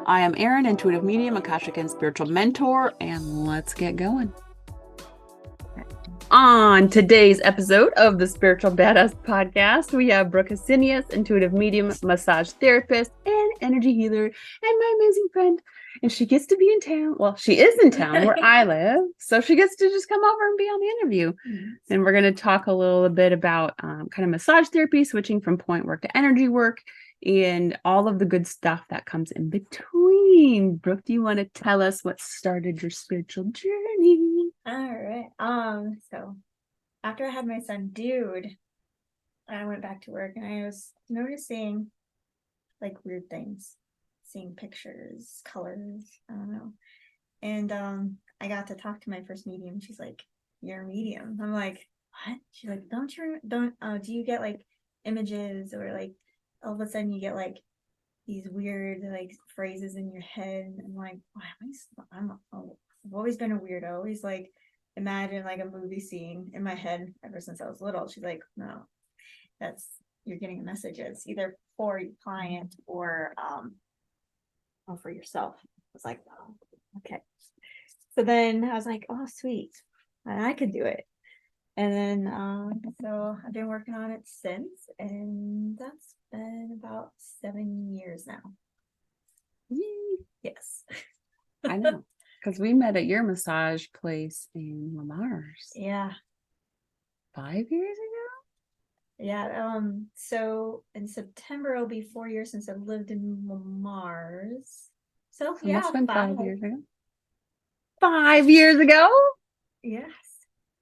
I am Erin, intuitive medium, Akashic, and spiritual mentor, and let's get going. On today's episode of the Spiritual Badass Podcast, we have Brooke Hessenius, intuitive medium, massage therapist, and energy healer, and my amazing friend. And she gets to be in town. Well, she is in town where I live, so she gets to just come over and be on the interview. And we're going to talk a little bit about kind of massage therapy, switching from point work to energy work, and all of the good stuff that comes in between. Brooke, do you want to tell us what started your spiritual journey? All right. So after I had my son, dude, I went back to work and I was noticing like weird things, seeing pictures, colors, I don't know. And I got to talk to my first medium. She's like, "You're a medium." I'm like, "What?" She's like, do you get like images or like all of a sudden you get like these weird like phrases in your head?" I'm like, "Why I've always been a weirdo. Always like imagine like a movie scene in my head ever since I was little." She's like, "No, that's you're getting messages either for your client or for yourself." I was like, "Oh, okay." So then I was like, "Oh, sweet, and I could do it." And then so I've been working on it since, and that's been about 7 years now. Yay. Yes. I know, because we met at your massage place in Lamar's Yeah. 5 years ago. Yeah. So in September it'll be 4 years since I've lived in Mars. So It must yeah, have been 5. 5 years ago. 5 years ago? Yes.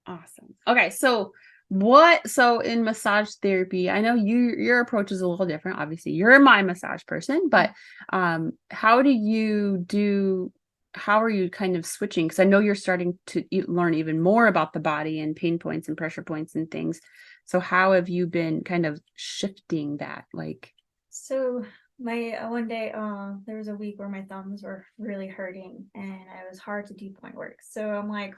Awesome. Okay, so in massage therapy, I know your approach is a little different. Obviously, you're my massage person, but how are you kind of switching? Because I know you're starting to learn even more about the body and pain points and pressure points and things. So how have you been kind of shifting that? Like, So my one day, there was a week where my thumbs were really hurting and it was hard to do point work. So I'm like,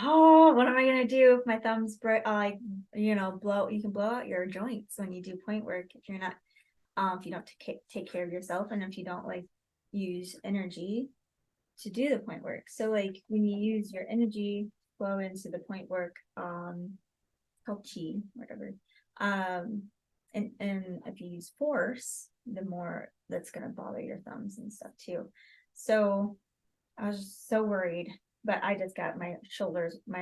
oh, what am I gonna do if my thumbs break? Like, blow. You can blow out your joints when you do point work if you're not, if you don't take care of yourself, and if you don't like use energy to do the point work. So like when you use your energy flow into the point work, called chi, whatever. Um, and if you use force, the more that's gonna bother your thumbs and stuff too. So I was just so worried, but I just got my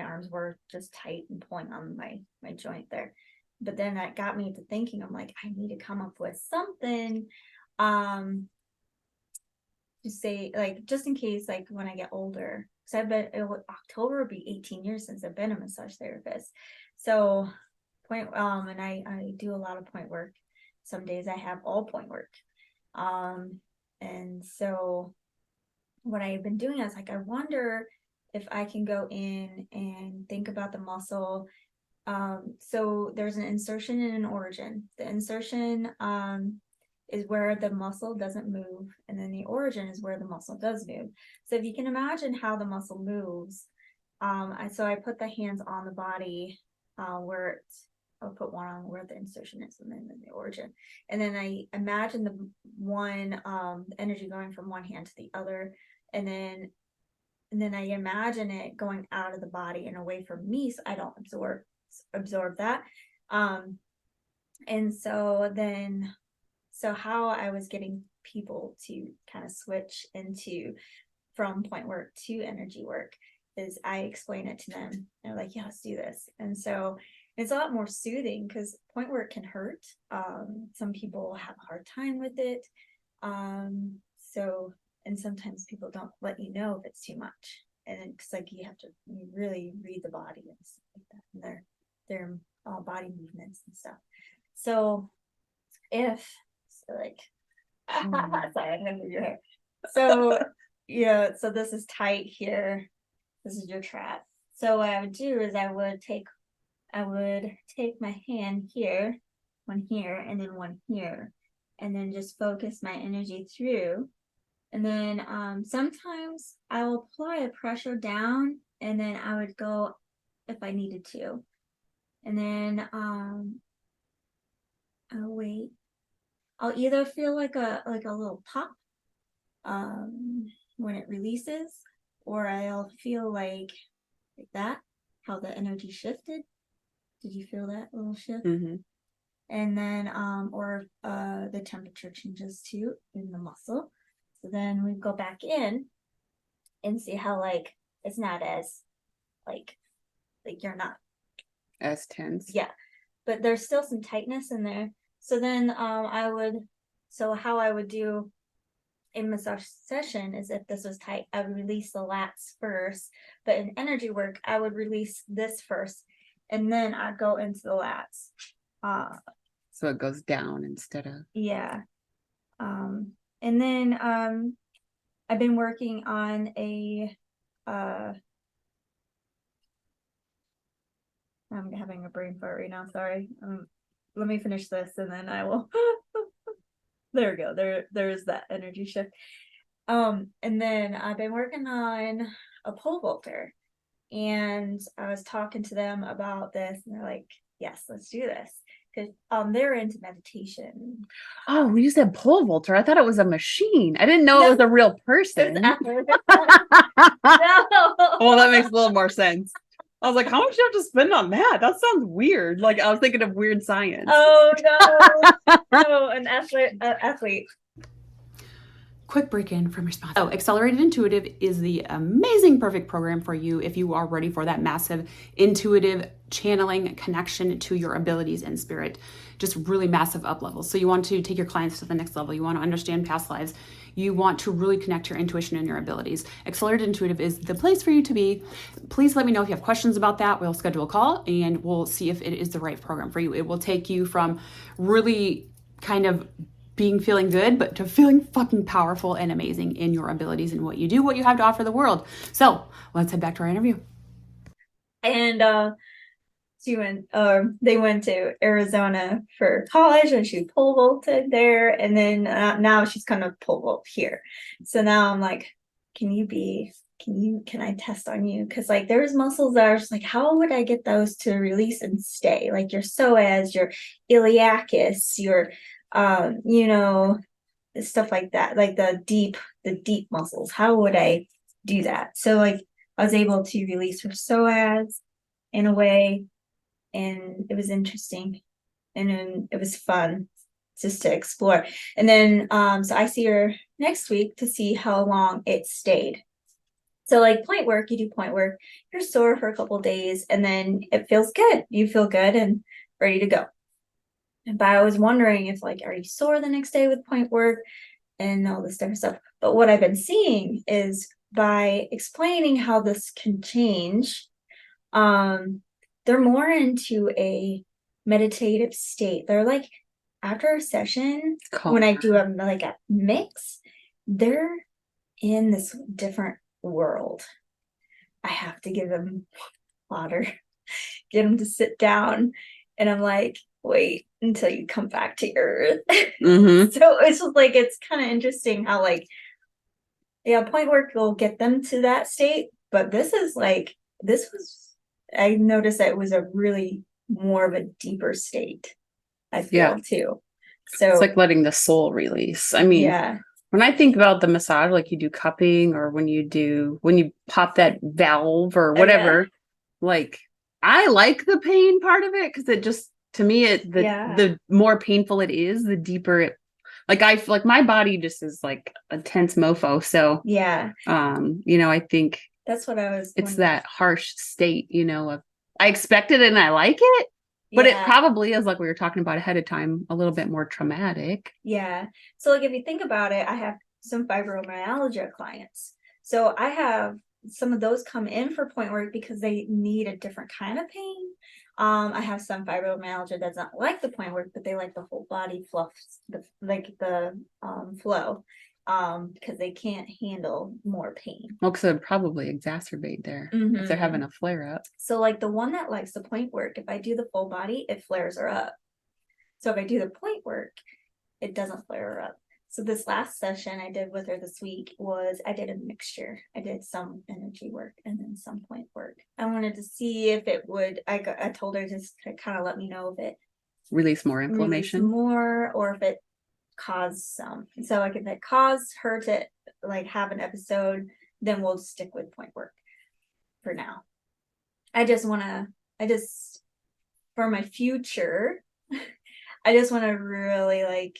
arms were just tight and pulling on my joint there. But then that got me to thinking, I'm like, I need to come up with something um to say, like, just in case, like when I get older. Because October will be 18 years since I've been a massage therapist. So and I do a lot of point work. Some days I have all point work. And so what I've been doing is like, I wonder if I can go in and think about the muscle. So there's an insertion and an origin. The insertion is where the muscle doesn't move, and then the origin is where the muscle does move. So if you can imagine how the muscle moves, I put the hands on the body where I'll put one on where the insertion is, and then the origin. And then I imagine the energy going from one hand to the other, and then I imagine it going out of the body and away from me, so I don't absorb that. And so how I was getting people to kind of switch into from point work to energy work is I explain it to them. They're like, "Yeah, let's do this." And so it's a lot more soothing because point work can hurt. Some people have a hard time with it. And sometimes people don't let you know if it's too much. And it's like you really read the body and stuff like that, and their body movements and stuff. So if so like sorry, I'm gonna move your hair. So so this is tight here. This is your trap. So what I would do is I would take my hand here, one here, and then one here, and then just focus my energy through. And then sometimes I will apply a pressure down, and then I would go if I needed to. And then I'll wait. I'll either feel like a little pop, when it releases, or I'll feel like that, how the energy shifted. Did you feel that little shift? Mm-hmm. And then or the temperature changes too in the muscle. So then we go back in and see how like it's not as like you're not As tense. yeah, but there's still some tightness in there. So then how I would do a massage session is, if this was tight, I would release the lats first, but in energy work I would release this first and then I'd go into the lats. So it goes down instead of. Yeah. And then I've been working on I'm having a brain fart right now, sorry. Let me finish this and then I will there we go. There's that energy shift. And then I've been working on a pole vaulter, and I was talking to them about this and they're like, yes, let's do this. Because they're into meditation. Oh, you said pole vaulter. I thought it was a machine. I didn't know it was a real person. No. Well, that makes a little more sense. I was like, how much do you have to spend on that? That sounds weird. Like, I was thinking of weird science. Oh no. No, an athlete. Quick break in from your sponsor. So, Accelerated Intuitive is the amazing, perfect program for you if you are ready for that massive intuitive channeling connection to your abilities and spirit. Just really massive up levels. So you want to take your clients to the next level. You want to understand past lives. You want to really connect your intuition and your abilities. Accelerated Intuitive is the place for you to be. Please let me know if you have questions about that. We'll schedule a call and we'll see if it is the right program for you. It will take you from really kind of feeling good, but to feeling fucking powerful and amazing in your abilities and what you do, what you have to offer the world. So let's head back to our interview. And they went to Arizona for college and she pole vaulted there, and then now she's gonna pole vault here. So now I'm like, can I test on you? Because like there's muscles that are just like, how would I get those to release and stay? Like your psoas, your iliacus, your stuff like that, like the deep muscles. How would I do that? So like I was able to release her psoas in a way, and it was interesting, and then it was fun just to explore. And then so I see her next week to see how long it stayed. So like point work, you do point work, you're sore for a couple of days and then it feels good. You feel good and ready to go. But I was wondering if like, are you sore the next day with point work and all this different stuff? But what I've been seeing is by explaining how this can change, they're more into a meditative state. They're like, after a session, when I do a mix, they're in this different world. I have to give them water, get them to sit down, and I'm like, wait until you come back to earth. Mm-hmm. So it's just like, it's kind of interesting how like, yeah, point work will get them to that state, but I noticed that it was a really more of a deeper state, I feel too. So it's like letting the soul release. I mean, when I think about the massage, like you do cupping or when you pop that valve or whatever, like I like the pain part of it because it just, to me, the more painful it is, the deeper it. Like I feel like my body just is like a tense mofo. So I think that's what I was. It's that harsh state, of I expected it and I like it, but it probably is, like we were talking about ahead of time, a little bit more traumatic. Yeah. So like if you think about it, I have some fibromyalgia clients. So I have some of those come in for point work because they need a different kind of pain. I have some fibromyalgia that's not like the point work, but they like the whole body fluff, the flow, because they can't handle more pain. Well, because it would probably exacerbate there if they're having a flare up. So like the one that likes the point work, if I do the full body, it flares her up. So if I do the point work, it doesn't flare her up. So this last session I did with her this week was I did a mixture. I did some energy work and then some point work. I wanted to see if it would, I told her just to kind of let me know if it release more inflammation or if it caused some. So like if it caused her to like have an episode, then we'll stick with point work for now. I just for my future, I just want to really like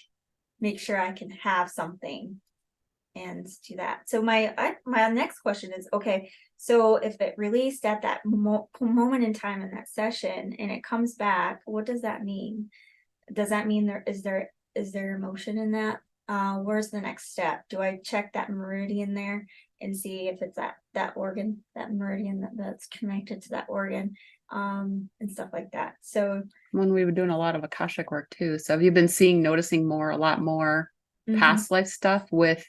make sure I can have something and do that. So my next question is, okay, so if it released at that moment in time in that session and it comes back, what does that mean? Does that mean is there emotion in that? Where's the next step? Do I check that meridian there and see if it's that organ, that meridian that's connected to that organ, and stuff like that? So when we were doing a lot of Akashic work too. So have you been noticing a lot more past life stuff with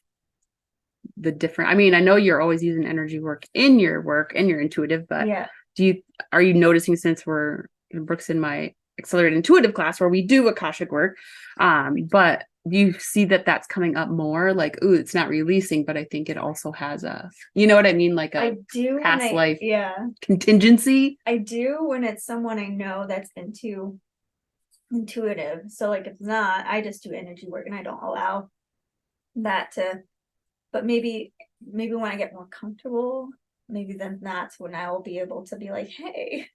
the different, I mean, I know you're always using energy work in your intuitive, but yeah. Are you noticing, since Brooke's in my accelerated intuitive class where we do Akashic work, but do you see that that's coming up more, like, ooh, it's not releasing, but I think it also has you know what I mean, like I do past life contingency. contingency. I do when it's someone I know that's into intuitive. So like if it's not, I just do energy work and I don't allow that to, but maybe when I get more comfortable, maybe then that's when I will be able to be like, hey,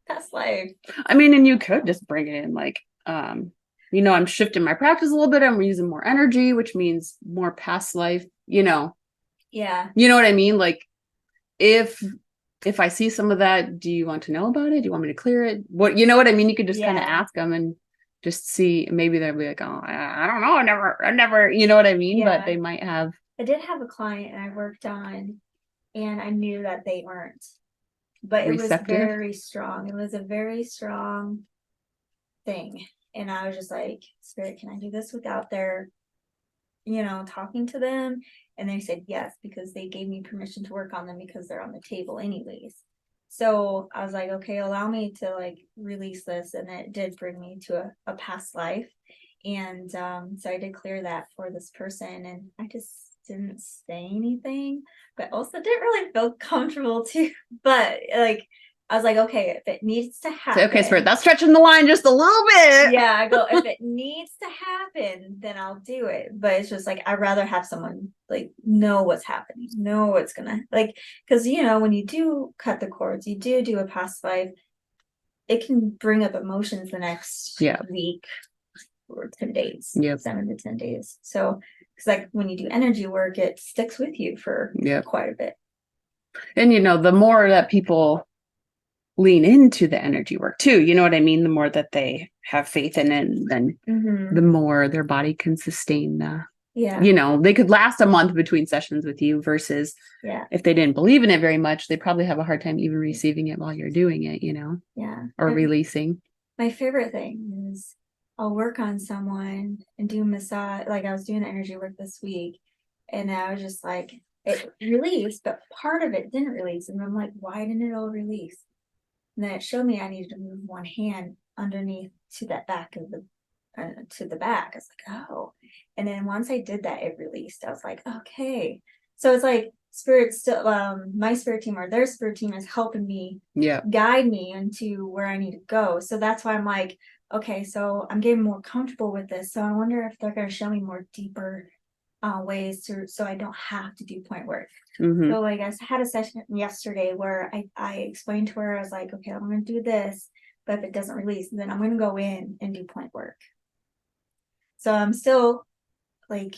past life. I mean, and you could just bring it in like, I'm shifting my practice a little bit. I'm using more energy, which means more past life, Yeah. You know what I mean? Like if I see some of that, do you want to know about it? Do you want me to clear it? You know what I mean? You could just kind of ask them and just see. Maybe they'll be like, oh, I don't know. I never, you know what I mean? Yeah. But they might have. I did have a client I worked on and I knew that they weren't, but receptive. It was very strong. It was a very strong thing. And I was just like, Spirit, can I do this without their, talking to them? And they said yes, because they gave me permission to work on them because they're on the table anyways. So I was like, okay, allow me to like release this. And it did bring me to a past life. And so I did clear that for this person, and I just didn't say anything, but also didn't really feel comfortable too. But like, I was like, okay, if it needs to happen. Okay, Spirit, that's stretching the line just a little bit. Yeah, I go, if it needs to happen, then I'll do it. But it's just like, I'd rather have someone like know what's happening, know what's gonna, like, because when you do cut the cords, you do a past life, it can bring up emotions the next week or 10 days, 7 to 10 days. So, because like when you do energy work, it sticks with you for quite a bit. And the more that people lean into the energy work too, you know what I mean? The more that they have faith in it, then the more their body can sustain they could last a month between sessions with you versus if they didn't believe in it very much, they probably have a hard time even receiving it while you're doing it, or releasing. My favorite thing is I'll work on someone and do massage. Like I was doing energy work this week and I was just like, it released, but part of it didn't release. And I'm like, why didn't it all release? And then it showed me I needed to move one hand underneath to that back of to the back. I was like, oh. And then once I did that, it released. I was like, okay. So it's like spirit still, my spirit team or their spirit team is helping me guide me into where I need to go. So that's why I'm like, okay, so I'm getting more comfortable with this. So I wonder if they're going to show me more deeper ways so I don't have to do point work. So like I had a session yesterday where I explained to her, I was like, okay, I'm going to do this, but if it doesn't release, then I'm going to go in and do point work. So I'm still like,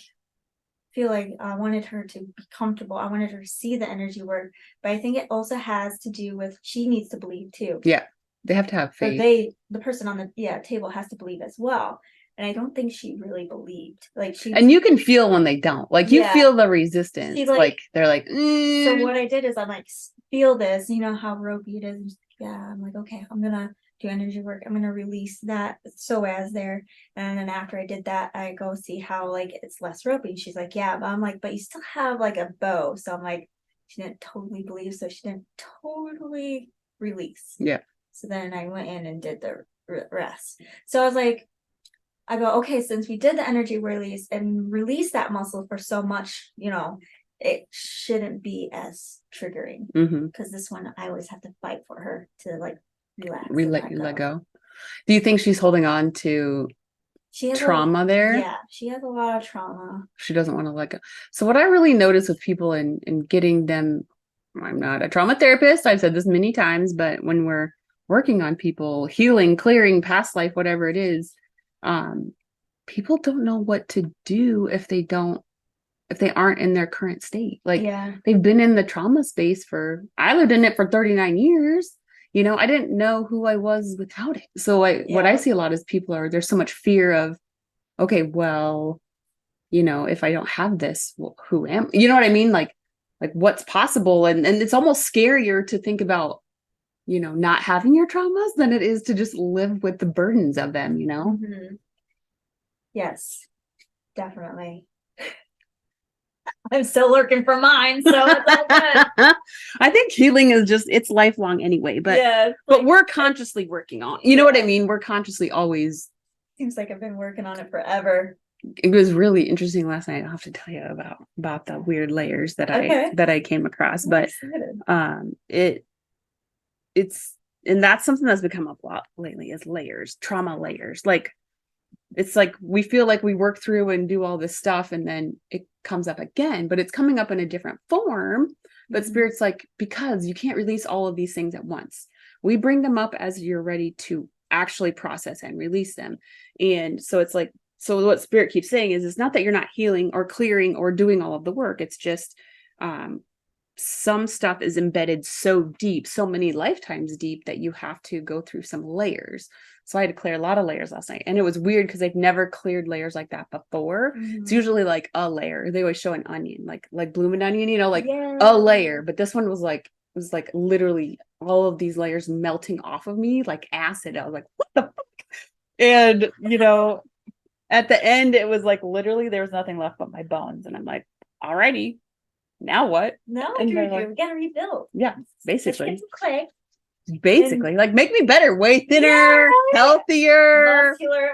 feel like I wanted her to be comfortable. I wanted her to see the energy work, but I think it also has to do with, she needs to believe too. Yeah. They have to have faith. The person on the table has to believe as well. And I don't think she really believed. And you can feel when they don't. Like you feel the resistance. Like they're like, So what I did is I'm like, feel this, how ropey it is. I'm like, okay, I'm gonna do energy work. I'm gonna release that psoas there. And then after I did that, I go see how like it's less ropey. She's like, yeah, but I'm like, but you still have like a bow. So I'm like, she didn't totally believe, so she didn't totally release. Yeah. So then I went in and did the rest. So I was like, I go, okay, since we did the energy release and release that muscle for so much, it shouldn't be as triggering. Because this one, I always have to fight for her to like relax. Let go. Do you think she's holding on to She has trauma there. Yeah, she has a lot of trauma. She doesn't want to let go. So what I really notice with people in getting them, I'm not a trauma therapist. I've said this many times, but when we're working on people, healing, clearing past life, whatever it is, people don't know what to do if they aren't in their current state. Like Yeah. they've been in the trauma space I lived in it for 39 years. You know, I didn't know who I was without it. So what I see a lot is there's so much fear of, okay, well, you know, if I don't have this, well, who am, you know what I mean? Like what's possible. And it's almost scarier to think about, you know, not having your traumas than it is to just live with the burdens of them, you know? Mm-hmm. Yes, definitely. I'm still looking for mine, so it's all good. I think healing is it's lifelong anyway, but we're consciously working on, you know what I mean? We're consciously always. Seems like I've been working on it forever. It was really interesting last night. I'll have to tell you about the weird layers that I came across, but it's and that's something that's become a lot lately is layers, trauma layers. Like it's like we feel like we work through and do all this stuff and then it comes up again, but it's coming up in a different form. But Spirit's like, because you can't release all of these things at once. We bring them up as you're ready to actually process and release them. And so it's like, so what Spirit keeps saying is it's not that you're not healing or clearing or doing all of the work. It's just some stuff is embedded so deep, so many lifetimes deep that you have to go through some layers. So I had to clear a lot of layers last night. And it was weird because I've never cleared layers like that before. It's usually like a layer. They always show an onion, like blooming onion, you know, like a layer. But this one was like literally all of these layers melting off of me like acid. I was like, what the fuck? And, you know, at the end, it was like literally there was nothing left but my bones. And I'm like, alrighty, now what? Now what do we do? We gotta rebuild. Yeah, basically. Let's get some clay. Basically, like make me better, way thinner, healthier, muscular.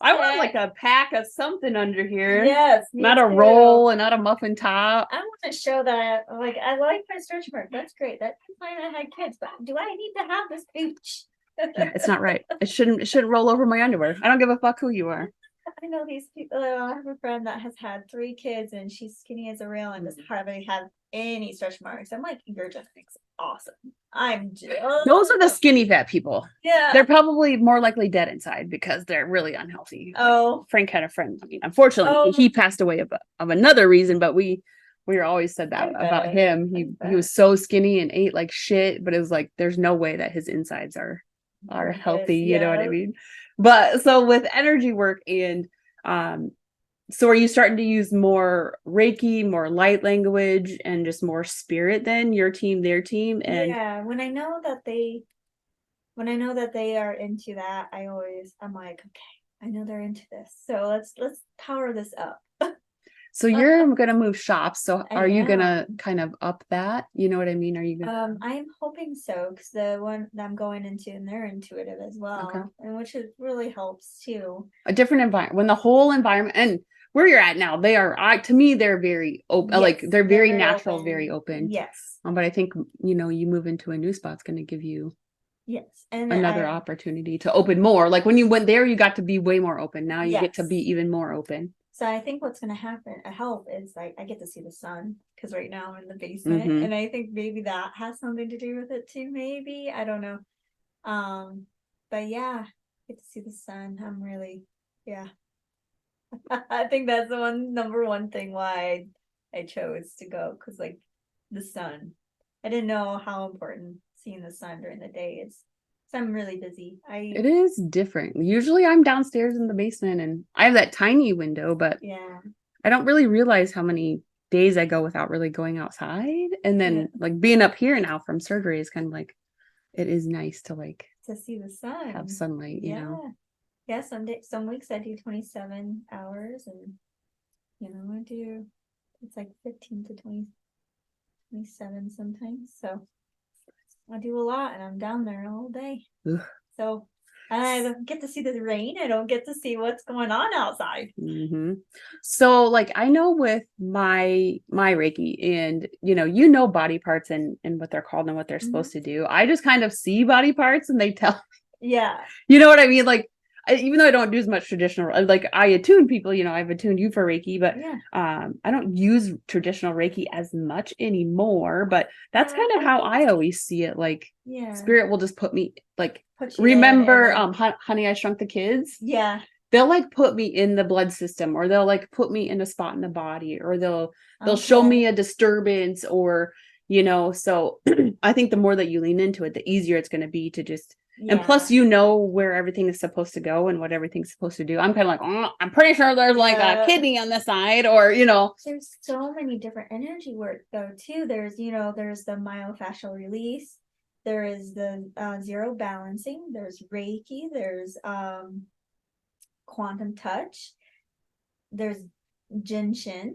I want like a pack of something under here. Yes, not a roll and not a muffin top. I want to show that I like my stretch mark. That's great. That's fine. I had kids, but do I need to have this pooch? Yeah, it's not right. It shouldn't roll over my underwear. I don't give a fuck who you are. I know these people. I have a friend that has had 3 kids and she's skinny as a rail and doesn't hardly have any stretch marks. I'm like, your genetics awesome. I'm just those are the skinny fat people. Yeah, they're probably more likely dead inside because they're really unhealthy. Oh, Frank had a friend. I mean, unfortunately, he passed away of another reason, but we always said that about him. He was so skinny and ate like shit, but it was like there's no way that his insides are healthy. You know what I mean? But so with energy work and so are you starting to use more Reiki, more light language, and just more spirit then, your team, their team? And yeah, when I know that they are into that, I'm like, okay, I know they're into this. So let's power this up. So you're gonna move shops. So are you gonna kind of up that? You know what I mean? Are you gonna I'm hoping so, because the one that I'm going into and they're intuitive as well. And which really helps too. A different environment when the whole environment and where you're at now, they are to me, they're very open, yes, like they're very natural, open. very open. Yes. But I think, you know, you move into a new spot, it's gonna give you and another opportunity to open more. Like when you went there, you got to be way more open. Now you get to be even more open. So I think what's going to help is like I get to see the sun because right now I'm in the basement, and I think maybe that has something to do with it too. Maybe I don't know. But yeah, get to see the sun. I'm really, I think that's the number one thing why I chose to go, because like the sun. I didn't know how important seeing the sun during the day is. So I'm really busy. It is different. Usually I'm downstairs in the basement and I have that tiny window, but I don't really realize how many days I go without really going outside. And then like being up here now from surgery is kind of like, it is nice to like to see the sun, have sunlight, you know? Yeah. Some weeks I do 27 hours and, you know, it's like 15 to 27 sometimes. So I do a lot and I'm down there all day. Ugh. So I don't get to see the rain. I don't get to see what's going on outside. So like I know with my Reiki and you know body parts and what they're called and what they're supposed to do. I just kind of see body parts and they tell Yeah. You know what I mean? Like even though I don't do as much traditional, like I attune people, I've attuned you for Reiki, but Yeah. I don't use traditional Reiki as much anymore, but that's Yeah, kind of I how think I always see it. Like Yeah. spirit will just put me like, Put you in, remember and then- Honey, I Shrunk the Kids? Yeah. They'll like put me in the blood system, or they'll like put me in a spot in the body, or they'll show me a disturbance, or so I think the more that you lean into it, the easier it's going to be to just, and plus where everything is supposed to go and what everything's supposed to do. I'm kind of like, oh, I'm pretty sure there's like a kidney on the side, or there's so many different energy work though too. There's there's the myofascial release, there is the zero balancing, there's Reiki, there's quantum touch, there's Jinshin.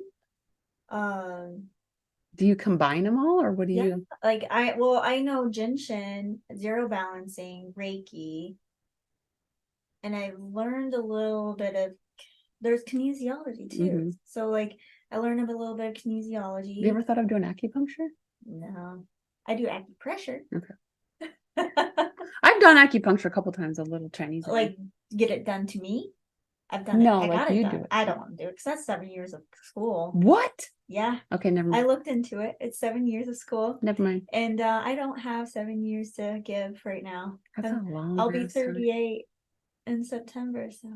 Do you combine them all, or what do you? Like I know Jinshin, zero balancing, Reiki, and I've learned a little bit of, there's kinesiology too. So like I learned a little bit of kinesiology. You ever thought of doing acupuncture? No, I do acupressure. Okay. I've done acupuncture a couple times, a little Chinese. Like get it done to me. I've done no, it. I like got it you done. do it. I don't want to do it because that's 7 years of school. What? Yeah. Okay, never I mind. looked into it. It's 7 years of school. Never mind. And I don't have 7 years to give right now. That's a long. I'll be 38 in September, so.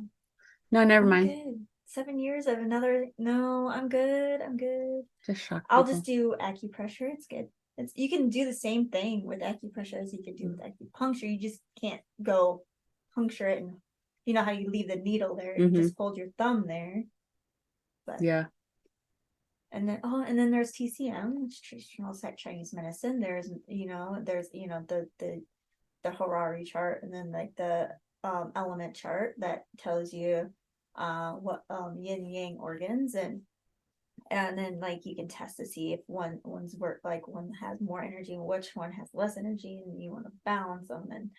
No, never I'm mind. good. 7 years of another. No, I'm good. I'm good. Just shock I'll people. just do acupressure. It's good. You can do the same thing with acupressure as you could do with acupuncture. You just can't go puncture it, and you know how you leave the needle there. You just hold your thumb there. But yeah. And then there's TCM, which is traditional Chinese medicine. There's the Harari chart, and then like the element chart that tells you what yin yang organs, and then like you can test to see if one's work, like one has more energy and which one has less energy, and you want to balance them, and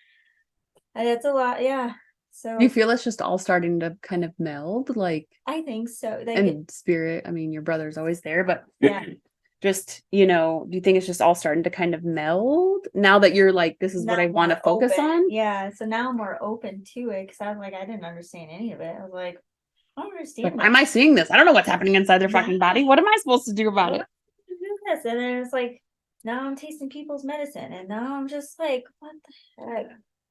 it's a lot. Yeah. So you feel it's just all starting to kind of meld, like I think so. Like, and spirit, I mean, your brother's always there, but yeah, just do you think it's just all starting to kind of meld now that you're like, this is what I want to focus on? Yeah, so now I'm more open to it, because I was like, I didn't understand any of it. I was like, I don't understand. Like, why am I seeing this? I don't know what's happening inside their fucking body. What am I supposed to do about it? And then it's like, now I'm tasting people's medicine, and now I'm just like, what the heck?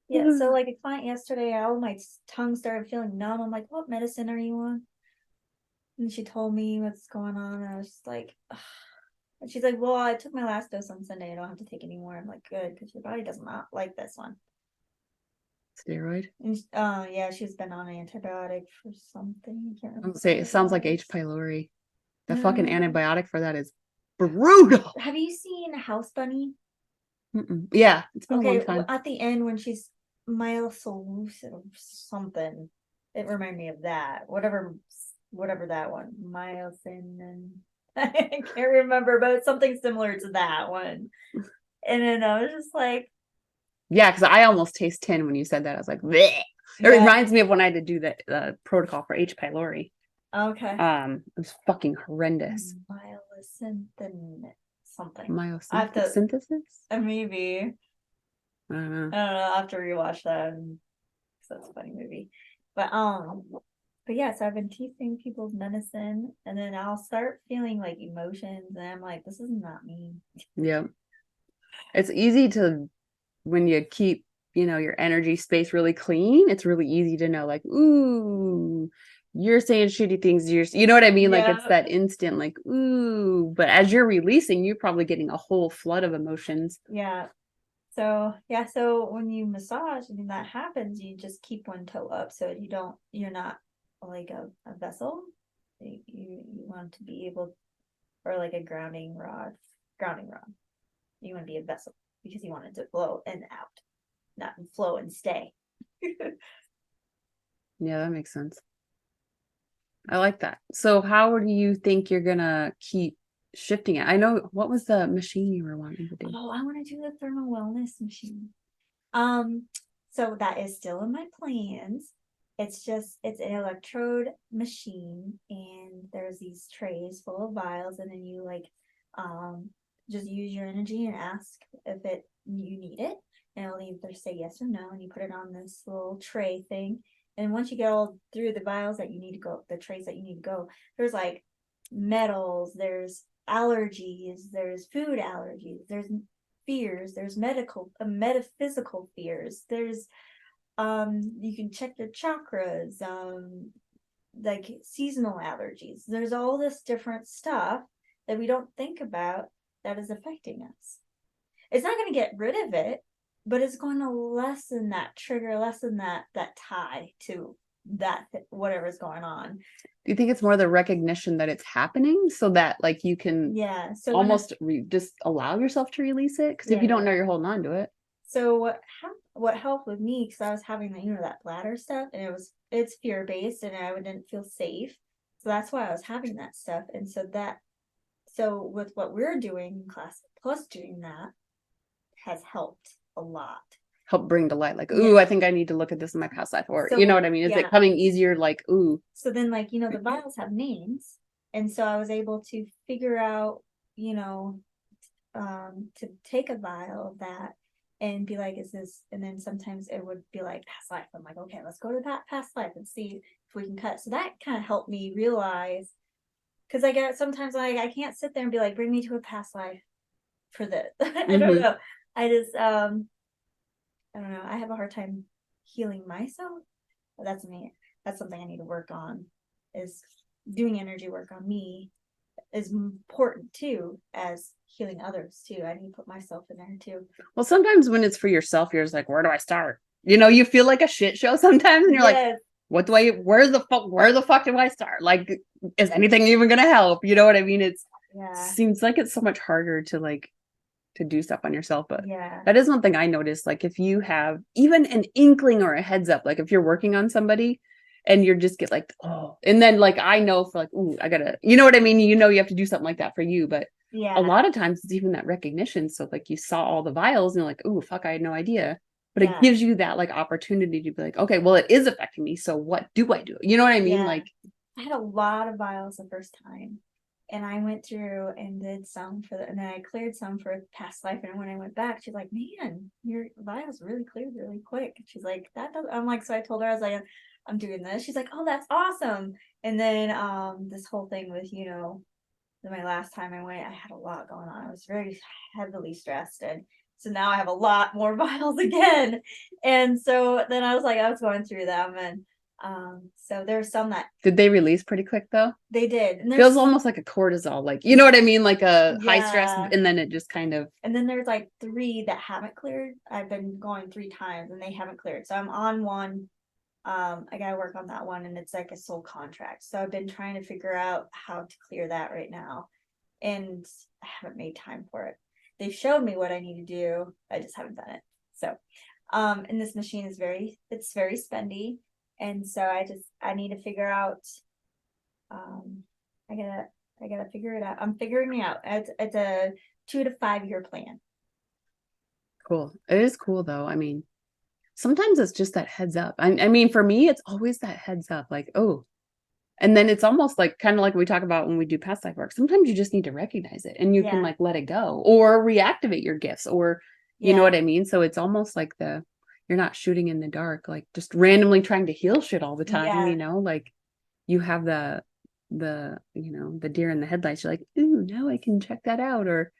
Yeah, so like a client yesterday, all my tongue started feeling numb. I'm like, what medicine are you on? And she told me what's going on, and I was just like, ugh. And she's like, well, I took my last dose on Sunday. I don't have to take any more. I'm like, good, because your body does not like this one. Steroid? And yeah, she's been on an antibiotic for something. I can't remember. Say it sounds like H. pylori. The fucking antibiotic for that is brutal. Have you seen House Bunny? Yeah, it's been a long time. At the end when she's myelocin or something, it reminded me of that. Whatever that one, myelocin, and I can't remember, but it's something similar to that one. And then I was just like, yeah, because I almost taste tin when you said that. I was like, bleh. It reminds me of when I had to do the protocol for H. pylori. Okay. It was fucking horrendous. Myelocin something. Myosynthesis? Synthesis? Maybe. I don't know. I'll have to rewatch that. That's a funny movie. But yeah, so I've been tasting people's medicine, and then I'll start feeling like emotions, and I'm like, this is not me. Yeah. It's easy to, when you keep, your energy space really clean, it's really easy to know, like, ooh, you're saying shitty things. You know what I mean? Yeah. Like, it's that instant, like, ooh, but as you're releasing, you're probably getting a whole flood of emotions. Yeah. So when you massage, and that happens, you just keep one toe up, so you're not like a vessel. You want to be able, or like a grounding rod. You want to be a vessel because you want it to flow in and out, not flow and stay. Yeah, that makes sense. I like that. So how do you think you're gonna keep shifting it? I know, what was the machine you were wanting to do? Oh, I want to do the thermal wellness machine. So that is still in my plans. It's an electrode machine, and there's these trays full of vials, and then you like just use your energy and ask if you need it, and it'll either say yes or no, and you put it on this little tray thing, And once you get all through the vials that you need to go, the trays that you need to go, there's like metals, there's allergies, there's food allergies, there's fears, there's metaphysical fears, there's you can check your chakras, like seasonal allergies. There's all this different stuff that we don't think about that is affecting us. It's not going to get rid of it, but it's going to lessen that trigger, lessen that tie to that whatever's going on. Do you think it's more the recognition that it's happening so that like you can so almost just allow yourself to release it? Because if you don't know, you're holding on to it. So what helped with me, because I was having that bladder stuff, and it's fear-based, and I didn't feel safe. So that's why I was having that stuff. And so with what we're doing in class, plus doing that has helped a lot. Help bring to light, like, ooh, I think I need to look at this in my past life, or you know what I mean? Is it coming easier? Like, ooh. So then, like, the vials have names, and so I was able to figure out, to take a vial of that and be like, is this? And then sometimes it would be like past life. I'm like, okay, let's go to that past life and see if we can cut. So that kind of helped me realize, because I get sometimes like I can't sit there and be like, bring me to a past life for this. I don't know. I just I don't know. I have a hard time healing myself. But that's me. That's something I need to work on. Is doing energy work on me is important too as healing others too. I need to put myself in there too. Well, sometimes when it's for yourself, you're just like, where do I start? You feel like a shit show sometimes, and you're like, what do I? Where the fuck do I start? Like, is anything even gonna help? You know what I mean? Seems like it's so much harder to do stuff on yourself, but that is one thing I noticed. Like, if you have even an inkling or a heads up, like if you're working on somebody and you just get like, oh, and then like I know for like, ooh, I gotta, you know what I mean? You have to do something like that for you, but a lot of times it's even that recognition. So like you saw all the vials and you're like, ooh, fuck, I had no idea. But it gives you that like opportunity to be like, okay, well, it is affecting me. So what do I do? You know what I mean? Like, I had a lot of vials the first time. And I went through and did some and then I cleared some for past life. And when I went back, she's like, man, your vials really cleared really quick. She's like, I'm like, so I told her, I was like, I'm doing this. She's like, oh, that's awesome. And then this whole thing with, my last time I went, I had a lot going on. I was very heavily stressed. And so now I have a lot more vials again. And so then I was going through them, and so there's some that did they release pretty quick though? They did. And feels almost like a cortisol, like, you know what I mean? Like a high stress, and then it just kind of. And then there's like 3 that haven't cleared. I've been going 3 times and they haven't cleared. So I'm on one. I gotta work on that one, and it's like a soul contract. So I've been trying to figure out how to clear that right now, and I haven't made time for it. They've showed me what I need to do. I just haven't done it. So, and this machine is very spendy. And so I need to figure out, I gotta figure it out. I'm figuring it out. It's a 2 to 5 year plan. Cool. It is cool though. I mean, sometimes it's just that heads up. I mean, for me, it's always that heads up, like, oh, and then it's almost like kind of like we talk about when we do past life work. Sometimes you just need to recognize it and you can like let it go or reactivate your gifts, or you know what I mean? So it's almost like you're not shooting in the dark, like just randomly trying to heal shit all the time, like you have the deer in the headlights. You're like, ooh, now I can check that out. Or,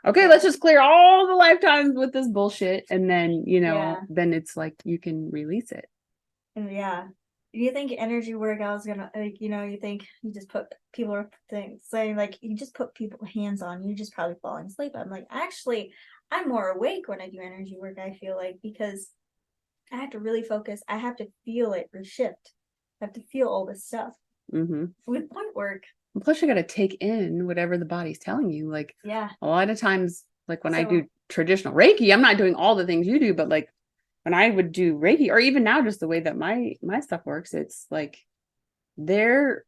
okay, let's just clear all the lifetimes with this bullshit. And then, then it's like, you can release it. And you think energy work I was gonna, like, you think you just put people are saying like, you just put people hands on, you just probably falling asleep. I'm like, actually, I'm more awake when I do energy work. I feel like, because I have to really focus. I have to feel it shift. I have to feel all this stuff with point work. And plus, you got to take in whatever the body's telling you. Like, a lot of times, like when I do traditional Reiki, I'm not doing all the things you do, but like when I would do Reiki, or even now, just the way that my stuff works, it's like they're,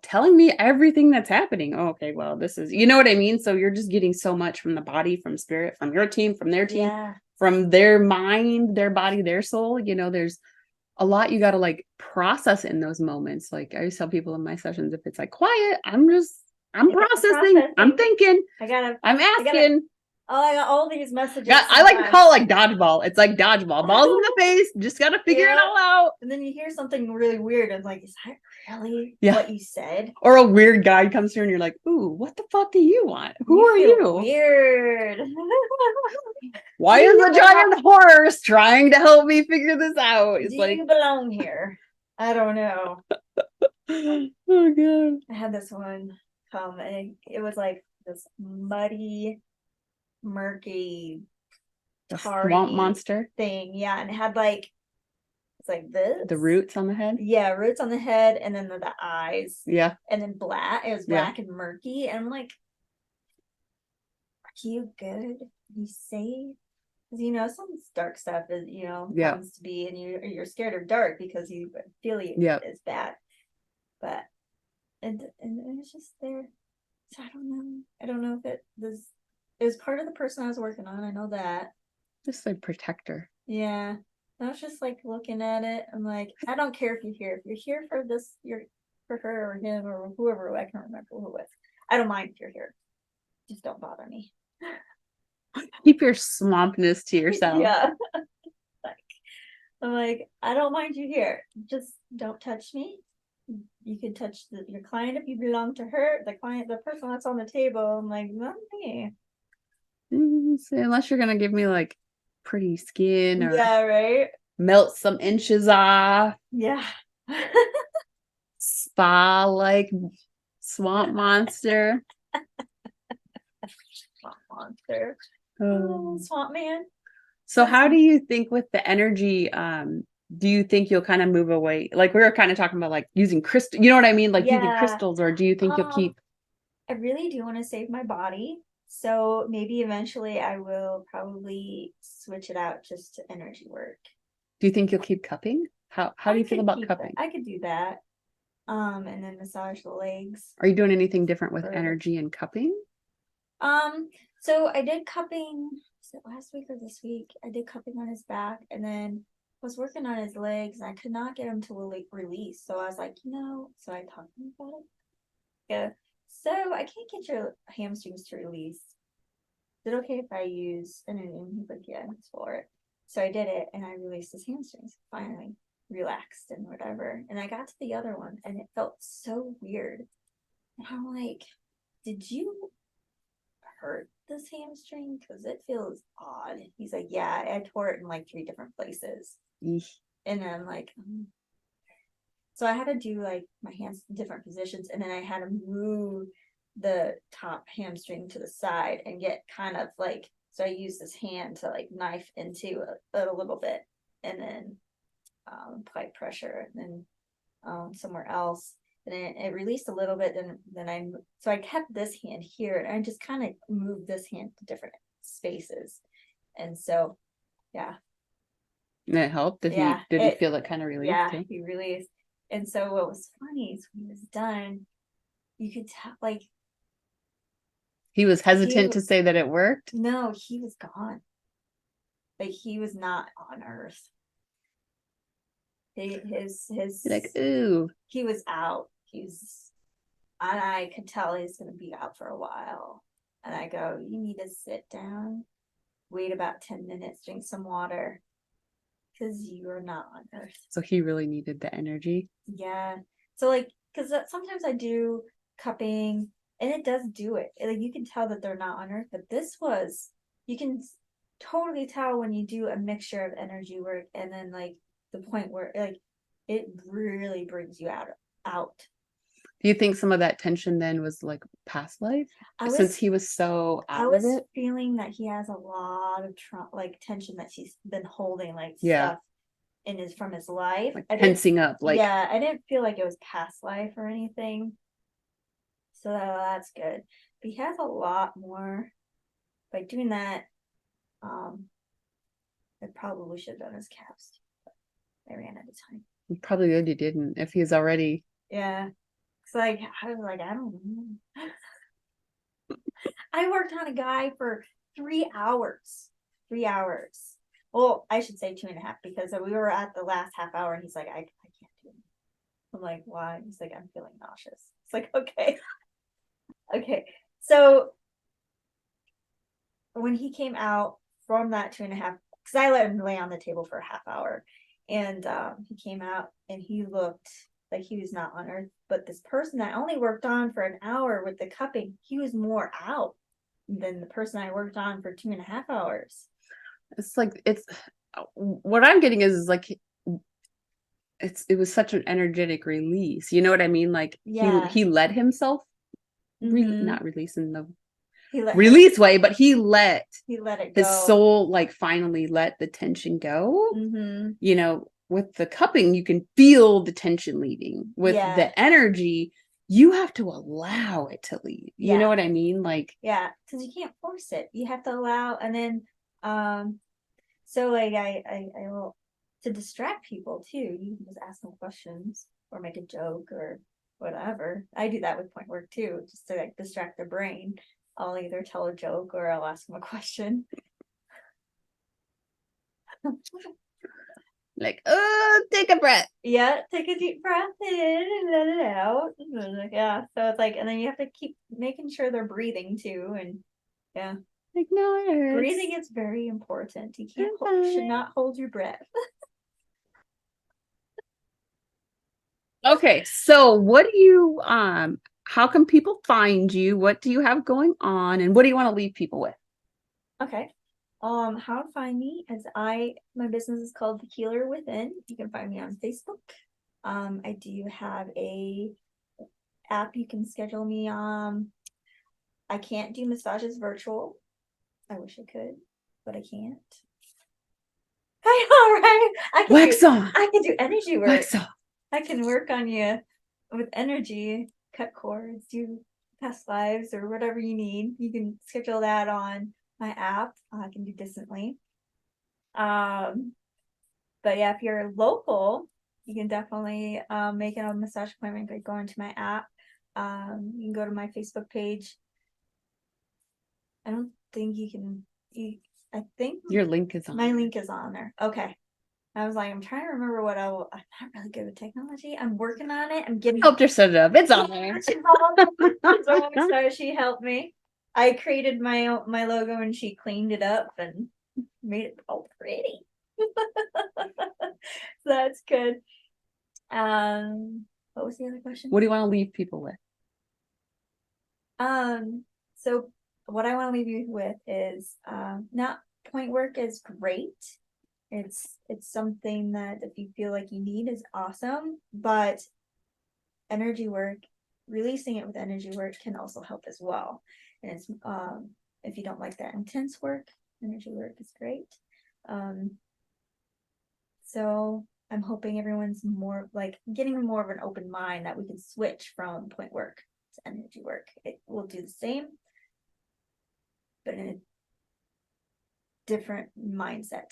telling me everything that's happening. Oh, okay, well, this is, you know what I mean? So you're just getting so much from the body, from spirit, from your team, from their team. From their mind, their body, their soul, there's a lot you got to like process in those moments. Like I always tell people in my sessions, if it's like quiet, I'm processing, I'm thinking, I'm asking. Oh, I got all these messages. Yeah, I like to sometimes. call it like dodgeball. It's like dodgeball. Balls in the face. Just gotta figure it Yeah. all out. And then you hear something really weird and like, is that really Yeah. what you said? Or a weird guy comes through and you're like, ooh, what the fuck do you want? Who You are feel you? Weird. Why Do is you a giant horse trying to help me figure this out? It's Do like, you belong here? I don't know. oh god. I had this one come and it was like this muddy, murky, The tarry swamp monster. thing. Yeah, and it had like it's like this. The roots on the head. Yeah, roots on the head and then the eyes. Yeah. And then black. It was Yeah. black and murky. And I'm like, are you good? Are you safe? Because some dark stuff is Yeah. comes to be, and you're scared of dark because you feel Yeah. it's bad. But and it was just there. So I don't know. I don't know if it was part of the person I was working on. I know that. Just a protector. Yeah. I was just like looking at it. I'm like, I don't care if you're here. If you're here for this, you're for her or him or whoever. I can't remember who it was. I don't mind if you're here. Just don't bother me. Keep your swampness to yourself. Yeah. I'm like, I don't mind you here. Just don't touch me. You can touch your client if you belong to her. The person that's on the table. I'm like, not me. So unless you're gonna give me like pretty skin or Yeah, right. melt some inches off, Yeah. spa like swamp monster. Swamp monster. Oh. Swamp man. So how do you think with the energy, do you think you'll kind of move away? Like we were kind of talking about like using crystal, you know what I mean? Like using Yeah. crystals, or do you think you'll keep? I really do want to save my body. So maybe eventually I will probably switch it out just to energy work. Do you think you'll keep cupping? How do you feel about cupping? I could do that. And then massage the legs. Are you doing anything different with Or- energy and cupping? So I did cupping, was it last week or this week? I did cupping on his back and then was working on his legs and I could not get him to release. So I was like, so I talked to him about it. Yeah. So I can't get your hamstrings to release. Is it okay if I use and he's like, yeah, it's for it. So I did it and I released his hamstrings. Finally relaxed and whatever. And I got to the other one and it felt so weird. And I'm like, did you hurt this hamstring? Because it feels odd. He's like, yeah, I tore it in like 3 different places. Eesh. And then I'm like, so I had to do like my hands in different positions and then I had to move the top hamstring to the side and get kind of like, so I used this hand to like knife into it a little bit and then apply pressure and then somewhere else. And it released a little bit. So I kept this hand here and I just kind of moved this hand to different spaces. And so, yeah. And it helped? Did he feel it kind of released? Yeah, too? he released. And so what was funny is when he was done, you could tell like he was hesitant to say that it worked. No, he was gone. Like he was not on Earth. His like, ooh. He was out. And I could tell he's gonna be out for a while. And I go, you need to sit down, wait about 10 minutes, drink some water, because you are not on Earth. So he really needed the energy. Yeah. So like, because sometimes I do cupping, and it does do it. Like you can tell that they're not on Earth, but you can totally tell when you do a mixture of energy work, and then like the point where like it really brings you out. Do you think some of that tension then was like past life? Since he was so out of it? I was feeling that he has a lot of tension that he's been holding, like Yeah. stuff from his life. Like tensing up. Like yeah, I didn't feel like it was past life or anything. So that's good. But he has a lot more. By doing that, I probably should have done his calves. But I ran out of time. Probably good you didn't. If he's already. Yeah. It's like I was like, I don't know. I worked on a guy for 3 hours. 3 hours. Well, I should say 2.5 because we were at the last half hour and he's like, I can't do it. I'm like, why? He's like, I'm feeling nauseous. It's like, okay. Okay. So when he came out from that 2.5, because I let him lay on the table for a half hour, and he came out and he looked like he was not on earth. But this person that only worked on for an hour with the cupping, he was more out than the person I worked on for 2.5 hours. It's like, it's what I'm getting is like it was such an energetic release. You know what I mean? Like Yeah. he let himself Mhm. not release in the He let release way, but he let it his go. soul like finally let the tension go. Mhm. You know, with the cupping, you can feel the tension leaving. With Yeah. the energy, you have to allow it to leave. You Yeah. know what I mean? Like, Yeah, because you can't force it. You have to allow, and then so like I will, to distract people too. You can just ask them questions or make a joke or whatever. I do that with point work too, just to like distract their brain. I'll either tell a joke or I'll ask them a question. like, oh, take a breath. Yeah, take a deep breath in and let it out. Yeah, so it's like, and then you have to keep making sure they're breathing too, and yeah. Like, no, it hurts. Breathing is very important. You can't should not hold your breath. Okay, so what do you how can people find you? What do you have going on, and what do you want to leave people with? Okay. How to find me is my business is called The Healer Within. You can find me on Facebook. I do have a app you can schedule me on. I can't do massages virtual. I wish I could, but I can't. I know, right? Wax on. I can do energy work. Wax on. I can work on you with energy, cut cords, do past lives or whatever you need. You can schedule that on my app. I can do distantly. But yeah, if you're local, you can definitely make a massage appointment by going to my app. You can go to my Facebook page. I don't think you can. I think Your link is on. My link is on there. Okay. I was like, I'm trying to remember what I'm not really good with technology. I'm working on it. I'm getting helped her set it up. It's on there. So she helped me. I created my logo and she cleaned it up and made it all pretty. So that's good. What was the other question? What do you want to leave people with? So what I want to leave you with is not point work is great. It's something that if you feel like you need is awesome, but energy work, releasing it with energy work can also help as well. And it's if you don't like that intense work, energy work is great. So I'm hoping everyone's more like getting more of an open mind that we can switch from point work to energy work. It will do the same, but in a different mindset.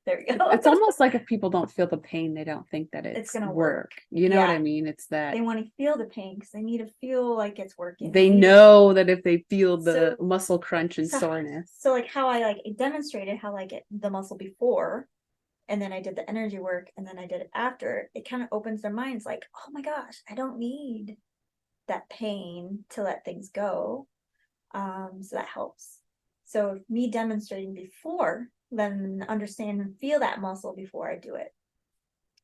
There you go. It's almost like if people don't feel the pain, they don't think that it's gonna work. You know what I mean? It's that they want to feel the pain because they need to feel like it's working. They know that if they feel the muscle crunch and soreness. So like how I demonstrated how the muscle before, and then I did the energy work, and then I did it after. It kind of opens their minds like, oh my gosh, I don't need that pain to let things go. So that helps. So me demonstrating before, then understand and feel that muscle before I do it.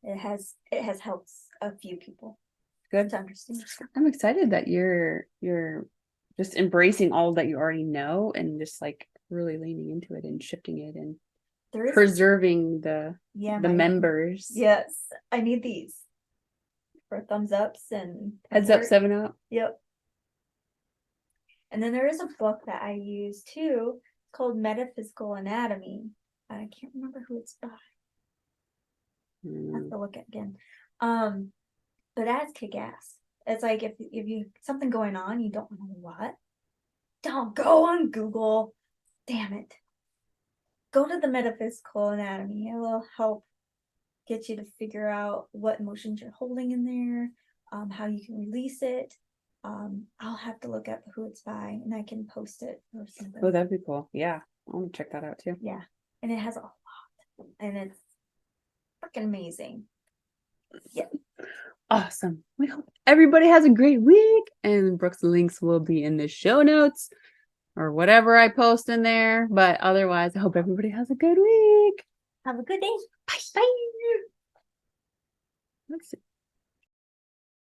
It has helped a few people. Good to understand. I'm excited that you're just embracing all that you already know and just like really leaning into it and shifting it and preserving the members. Yes, I need these for thumbs ups and heads up, 7 up. Yep. And then there is a book that I use too called Metaphysical Anatomy. I can't remember who it's by. I have to look at again. But that's kick-ass. It's like if you something going on, you don't know what. Don't go on Google. Damn it. Go to the Metaphysical Anatomy. It will help get you to figure out what emotions you're holding in there, how you can release it. I'll have to look up who it's by and I can post it or something. Oh, that'd be cool. Yeah. I want to check that out too. Yeah. And it has a lot. And it's freaking amazing. Yeah. Awesome. We hope everybody has a great week. And Brooke's links will be in the show notes. or whatever I post in there. But otherwise, I hope everybody has a good week. Have a good day. Bye. Bye. Let's see.